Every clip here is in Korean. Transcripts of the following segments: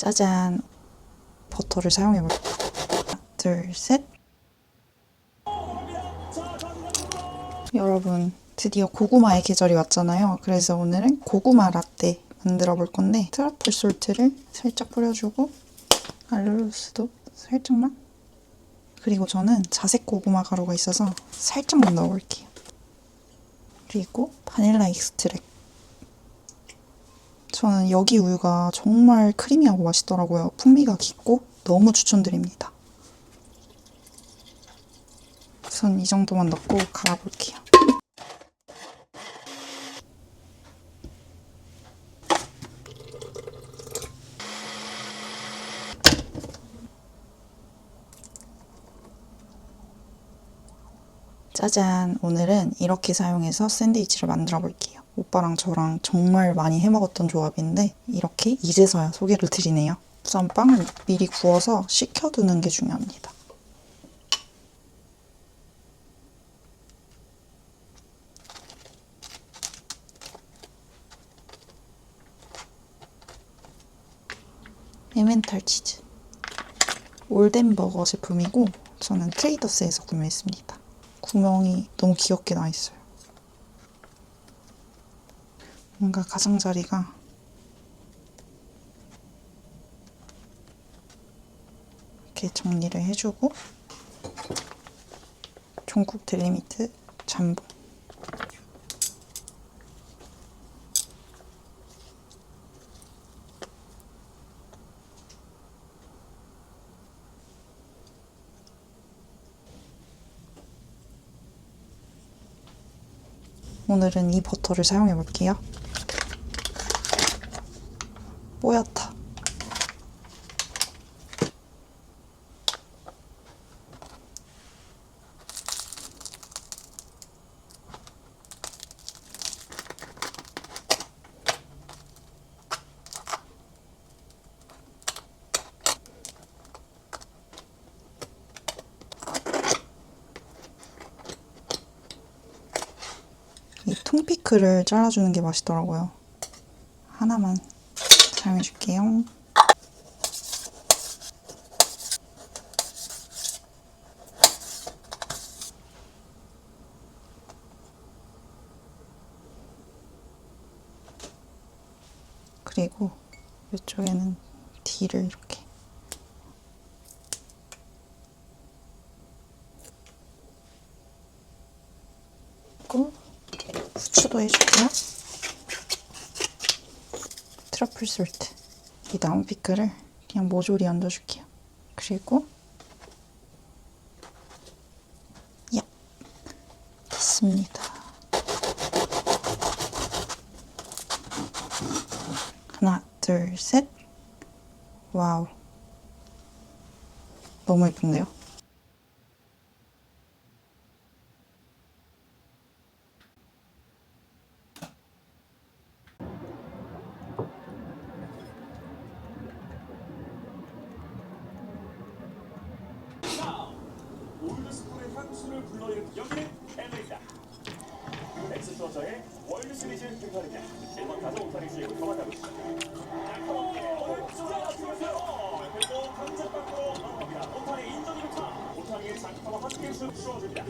짜잔! 버터를 사용해볼게요. 하나, 둘, 셋! 여러분, 드디어 고구마의 계절이 왔잖아요. 그래서 오늘은 고구마 라떼 만들어 볼 건데 트러플 솔트를 살짝 뿌려주고 알룰로스도 살짝만, 그리고 저는 자색 고구마 가루가 있어서 살짝만 넣어볼게요. 그리고 바닐라 익스트랙. 저는 여기 우유가 정말 크리미하고 맛있더라고요. 풍미가 깊고 너무 추천드립니다. 우선 이 정도만 넣고 갈아볼게요. 짜잔! 오늘은 이렇게 사용해서 샌드위치를 만들어 볼게요. 오빠랑 저랑 정말 많이 해먹었던 조합인데 이렇게 이제서야 소개를 드리네요. 우선 빵을 미리 구워서 식혀두는 게 중요합니다. 에멘탈 치즈. 올덴버거 제품이고 저는 트레이더스에서 구매했습니다. 구멍이 너무 귀엽게 나 있어요. 뭔가 가장자리가 이렇게 정리를 해주고, 종국 델리미트 잠봉. 오늘은 이 버터를 사용해 볼게요. 뽀얗다. 이 통피클을 잘라주는 게 맛있더라고요. 하나만 사용해줄게요. 그리고 이쪽에는 D를 이렇게. 그리고 후추도 해줄게요. 트러플 솔트. 이 나무 피클을 그냥 모조리 얹어줄게요. 그리고 됐습니다. 하나, 둘, 셋. 와우. 너무 예쁜데요? 올드스쿨의 향수를 불러일으킨 여기는 LA다. 엑스트로저의 월드 시리즈 등판입니다. 일본 가서 오타니 주역을 겸한다고 있습니다. 그리고 강제빵으로 넘어갑니다. 오타니 인정이부터 오타니의 장타와 함께 쏘아줍니다.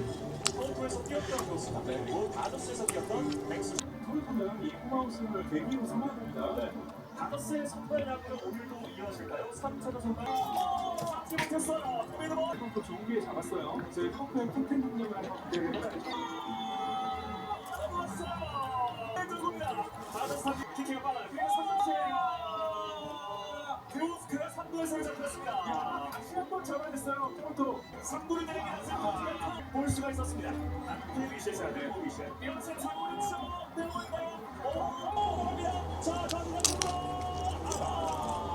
홈프에서 뛰었던 교수가 그리고 다저스에서 뛰었던 맥스. 토요토는 이 홈하우스를 대기로 삼아야 됩니다. 다저스의 선발 야구는 오늘도 이어질까요? 3차전 선발 잡지 못했어요. 또 좋은 기회 잡았어요. 저희 터프의 콘텐 능력을 한번 기대를 해봐야죠. 다저스 삼진 키키가 빨라요. 그리고 삼진이에요. 그가 3구에서 잡혔습니다. 다시 한번 잡아냈어요. 토론토 3구를 내리면서 볼 수가 있었습니다. 안토비시에서 네오비시 이어서 장원은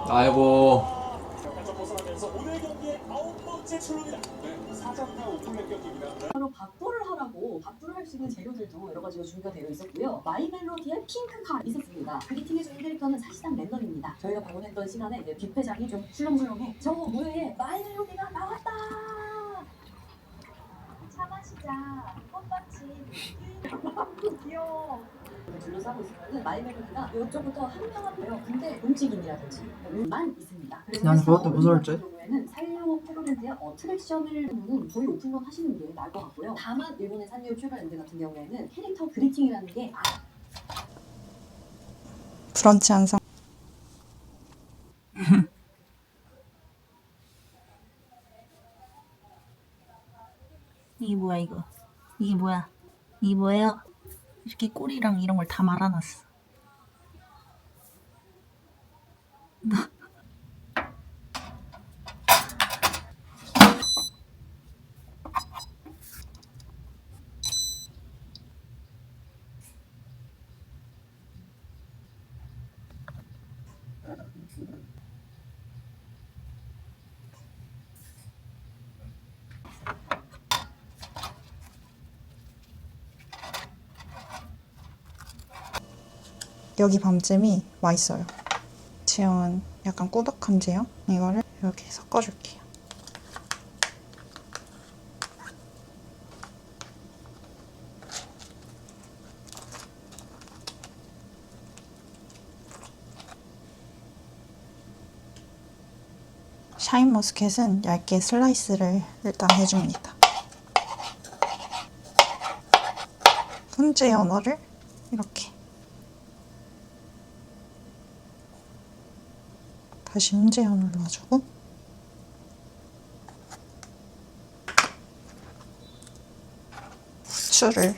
아이고. 벗어나면서 오늘 경기의 9번째 출루입니다. 사전과 오픈렛 경기입니다. 바로 밥도를 하라고 밥도를 할 수 있는 재료들도 여러 가지가 준비가 되어 있었고요. 마이멜로디의 핑크카 있었습니다. 그리팅의 주인 캐릭터는 사실상 랜덤입니다. 저희가 방문했던 시간에 이제 뷔페장이 좀 술렁술렁해. 저 무대에 마이멜로디가 나왔다. 차 마시고 진짜 꽃밭이 귀여워. 둘러싸고 있으면은 마이멜로디가 이쪽부터 한평화돼요. 근데 움직임이라든지 만 있습니다. 난 그것도 무서울 줄. 경우에는 산리오 퓨어랜드의 어트랙션을 거의 오픈런 하시는 게 나을 것 같고요. 다만 일본의 산리오 퓨어랜드 같은 경우에는 캐릭터 그리팅이라는 게 브런치 한상. 이게 뭐야 이거? 이게 뭐야? 이게 뭐예요? 이렇게 꼬리랑 이런 걸 다 말아놨어. 여기 밤잼이 맛있어요. 제형은 약간 꾸덕한 제형. 이거를 이렇게 섞어줄게요. 샤인머스켓은 얇게 슬라이스를 일단 해줍니다. 훈제 연어를 이렇게 다시 훈제 연어를 넣어주고 후추를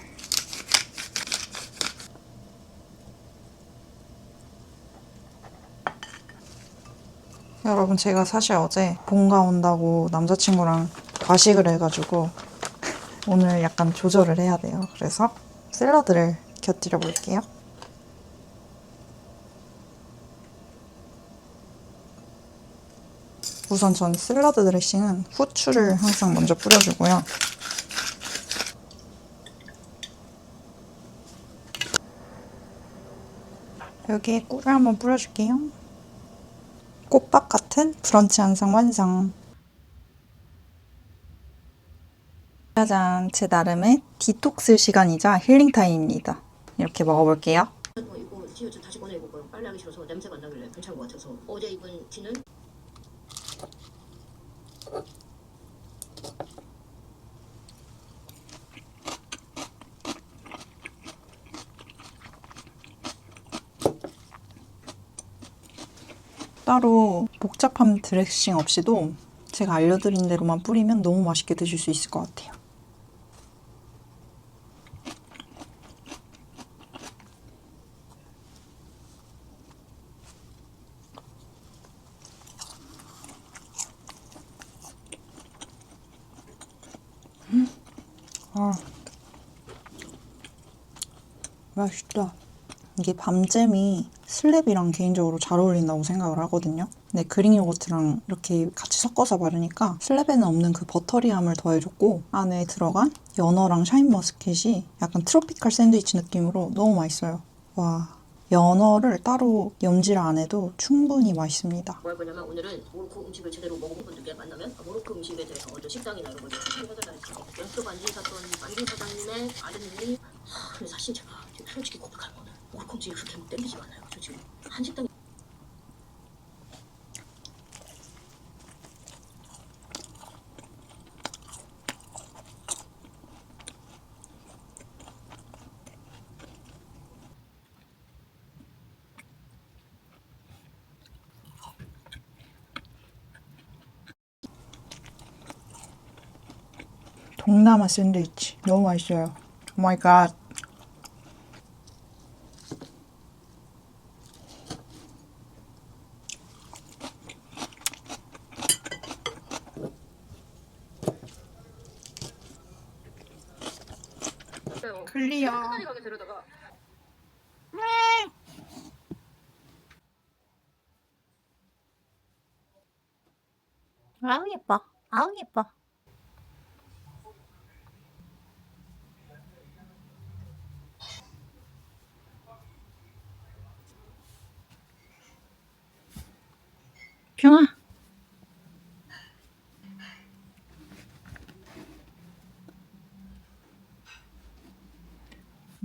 여러분 제가 사실 어제 본가 온다고 남자친구랑 과식을 해가지고 오늘 약간 조절을 해야 돼요. 그래서 샐러드를 곁들여 볼게요. 우선 전 샐러드 드레싱은 후추를 항상 먼저 뿌려주고요. 여기에 꿀을 한번 뿌려줄게요. 꽃밥 같은 브런치 한상 완성. 짜잔, 제 나름의 디톡스 시간이자 힐링 타임입니다. 이렇게 먹어볼게요. 이거 티셔츠 다시 꺼내입을거예요. 빨래하기 싫어서 냄새가 안 나길래 괜찮은 것 같아서. 어제 입은 티는 따로 복잡한 드레싱 없이도 제가 알려드린 대로만 뿌리면 너무 맛있게 드실 수 있을 것 같아요. 아, 맛있다. 이게 밤잼이 슬랩이랑 개인적으로 잘 어울린다고 생각을 하거든요. 근데 그릭 요거트랑 이렇게 같이 섞어서 바르니까 슬랩에는 없는 그 버터리함을 더해줬고 안에 들어간 연어랑 샤인머스켓이 약간 트로피칼 샌드위치 느낌으로 너무 맛있어요. 와, 연어를 따로 염지를 안 해도 충분히 맛있습니다. 뭐 할 거냐면 오늘은 모로코 음식을 제대로 먹어본 분들께 만나면 모로코 음식에 대해서 먼저 식당이나 이런 걸 추천을 해달라는 거예요. 연수 만진 사장님의 아드님이 근데 사실 제가 지금 솔직히 고백할 거는 모로코 음식이 그렇게 막 땡기지가 않아요. 저 지금 한식당 동남아 샌드위치 너무 맛있어요. 오 마이 갓. 클리어. 가게 데려다가 아우 예뻐. 아우 예뻐. 병아.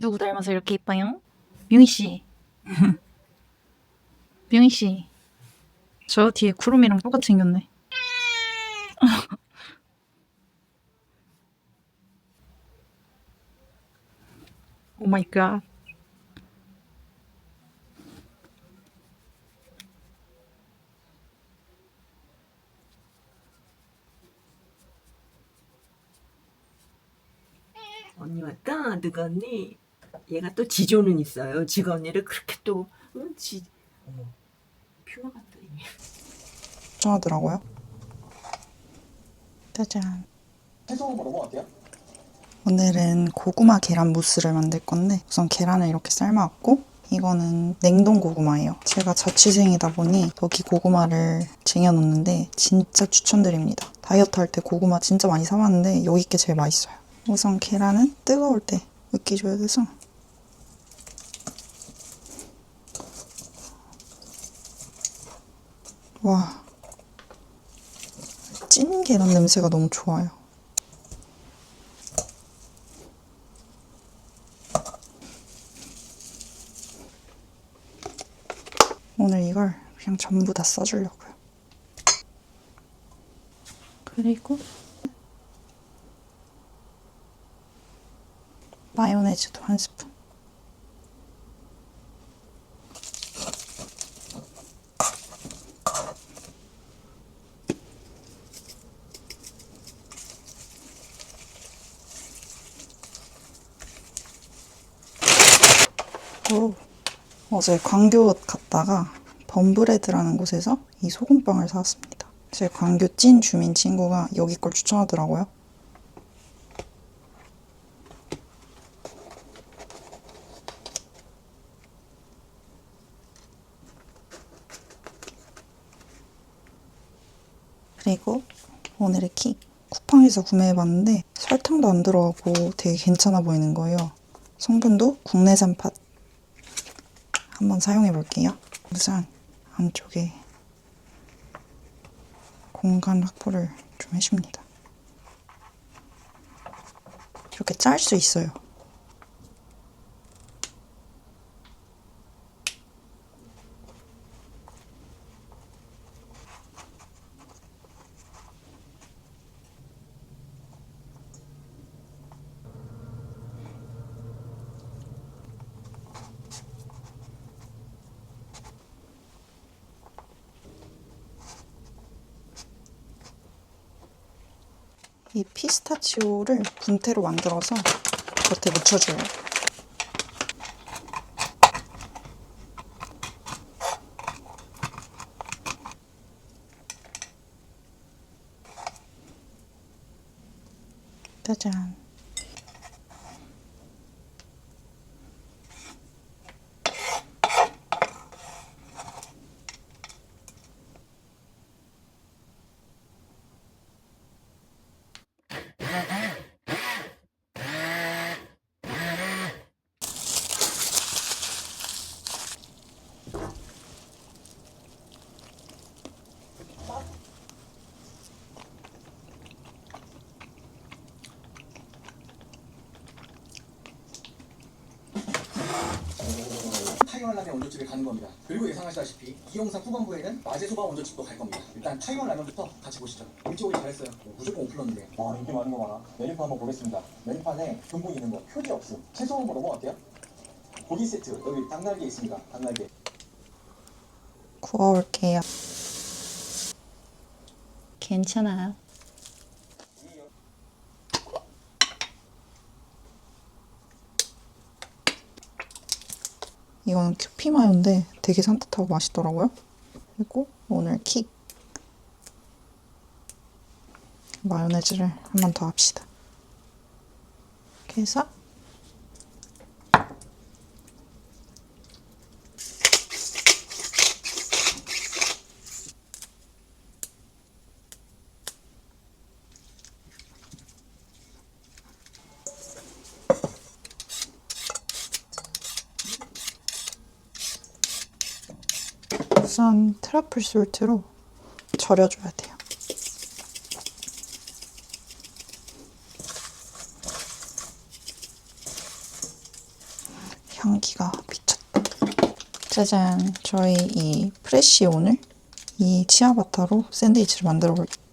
누구 닮아서 이렇게 이뻐요? 뮤이씨. 뮤이씨. 저 뒤에 구름이랑 똑같이 생겼네. 오 마이 갓. 언니 왔다? 누가 언니? 얘가 또 지조는 있어요. 지가 언니를 그렇게 또 어머 퓨어 같더니. 추천하더라고요. 짜잔. 해서 한번 넘어갈게요. 오늘은 고구마 계란 무스를 만들 건데 우선 계란을 이렇게 삶아왔고 이거는 냉동 고구마예요. 제가 자취생이다 보니 여기 고구마를 쟁여놓는데 진짜 추천드립니다. 다이어트 할 때 고구마 진짜 많이 사왔는데 여기 게 제일 맛있어요. 우선 계란은 뜨거울 때 으깨줘야 돼서 와, 찐 계란 냄새가 너무 좋아요. 오늘 이걸 그냥 전부 다 써주려고요. 그리고 마요네즈도 한 스푼. 오, 어제 광교 갔다가 범브레드라는 곳에서 이 소금빵을 사왔습니다. 제 광교 찐 주민 친구가 여기 걸 추천하더라고요. 그리고 오늘의 킥. 쿠팡에서 구매해봤는데 설탕도 안 들어가고 되게 괜찮아 보이는 거예요. 성분도 국내산 팥. 한번 사용해볼게요. 우선 안쪽에 공간 확보를 좀 해줍니다. 이렇게 짤 수 있어요. 이 피스타치오를 분태로 만들어서 겉에 묻혀줘요. 짜잔. 타이완 라면 원조집에 가는 겁니다. 그리고 예상하시다시피 이 영상 후반부에는 마제소바 원조집도 갈 겁니다. 일단 타이완 라면부터 같이 보시죠. 일찍 오길 잘했어요. 무조건 오플런인데. 와, 인기 많은 거 많아. 메뉴판 한번 보겠습니다. 메뉴판에 근본 있는 거 표지 없음. 채소 한번 넘어갈게요. 고기 세트 여기 닭날개 있습니다. 닭날개. 구워올게요. 괜찮아요. 이거는 큐피 마요인데 되게 산뜻하고 맛있더라고요. 그리고 오늘 킥. 마요네즈를 한 번 더 합시다. 이렇게 해서 우선 트러플 솔트로 절여줘야 돼요. 미쳤다. 짜잔, 저희 이 프레쉬 오늘 이 치아바타로 샌드위치를 만들어 볼게요.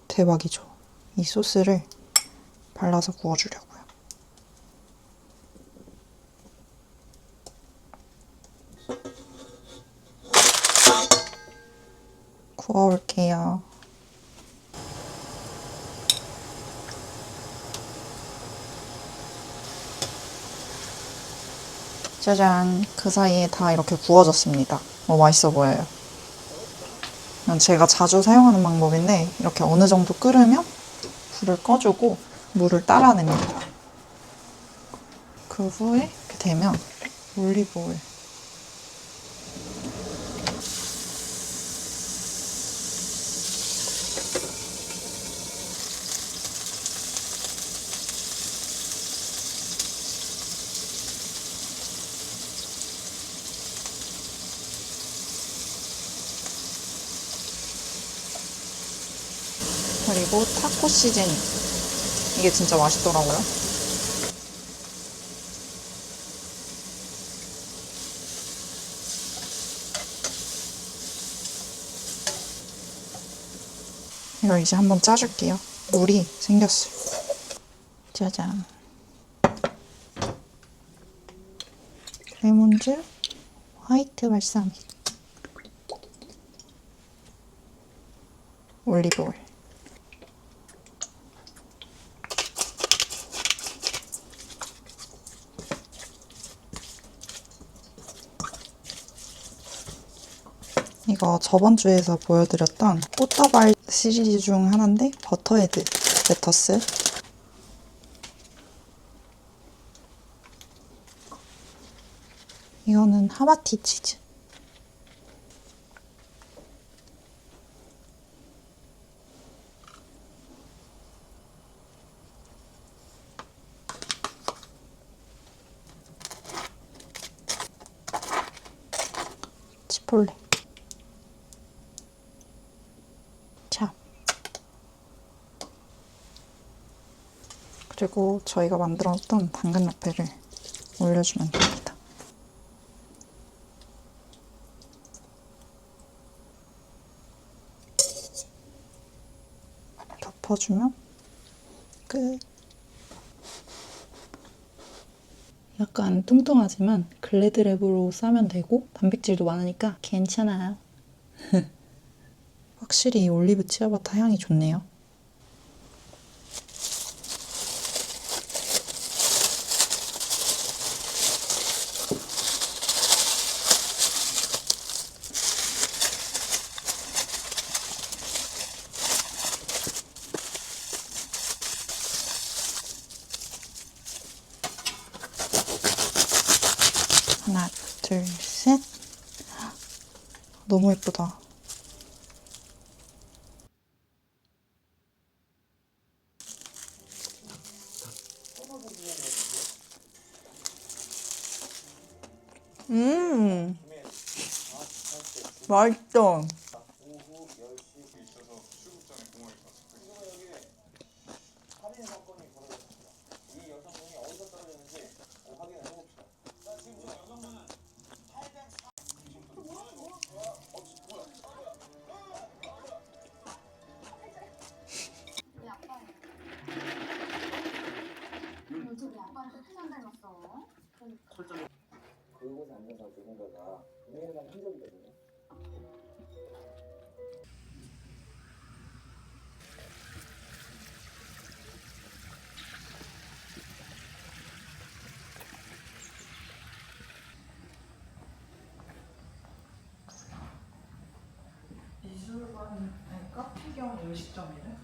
대박이죠. 이 소스를 발라서 구워주려고요. 구워올게요. 짜잔, 그 사이에 다 이렇게 구워졌습니다. 맛있어 보여요. 이건 제가 자주 사용하는 방법인데 이렇게 어느 정도 끓으면 불을 꺼주고 물을 따라냅니다. 그 후에 이렇게 되면 올리브 오일 그리고 타코 시즈닝. 이게 진짜 맛있더라고요. 이걸 이제 한번 짜줄게요. 물이 생겼어요. 짜잔. 레몬즙, 화이트 발사믹, 올리브 오일. 이거 저번 주에서 보여드렸던 꽃다발 시리즈 중 하나인데 버터헤드 레터스. 이거는 하바티 치즈. 치폴레. 자. 그리고 저희가 만들었던 당근 라페를 올려주면 됩니다. 덮어주면 끝. 약간 뚱뚱하지만 글래드랩으로 싸면 되고 단백질도 많으니까 괜찮아요. 확실히 이 올리브 치아바타 향이 좋네요. 하나, 둘, 셋. 너무 예쁘다. 맛있어. 그곳에 앉아서 누군가가 은혜를 한 흔적이거든요. 미술관 카페 겸 음식점이래.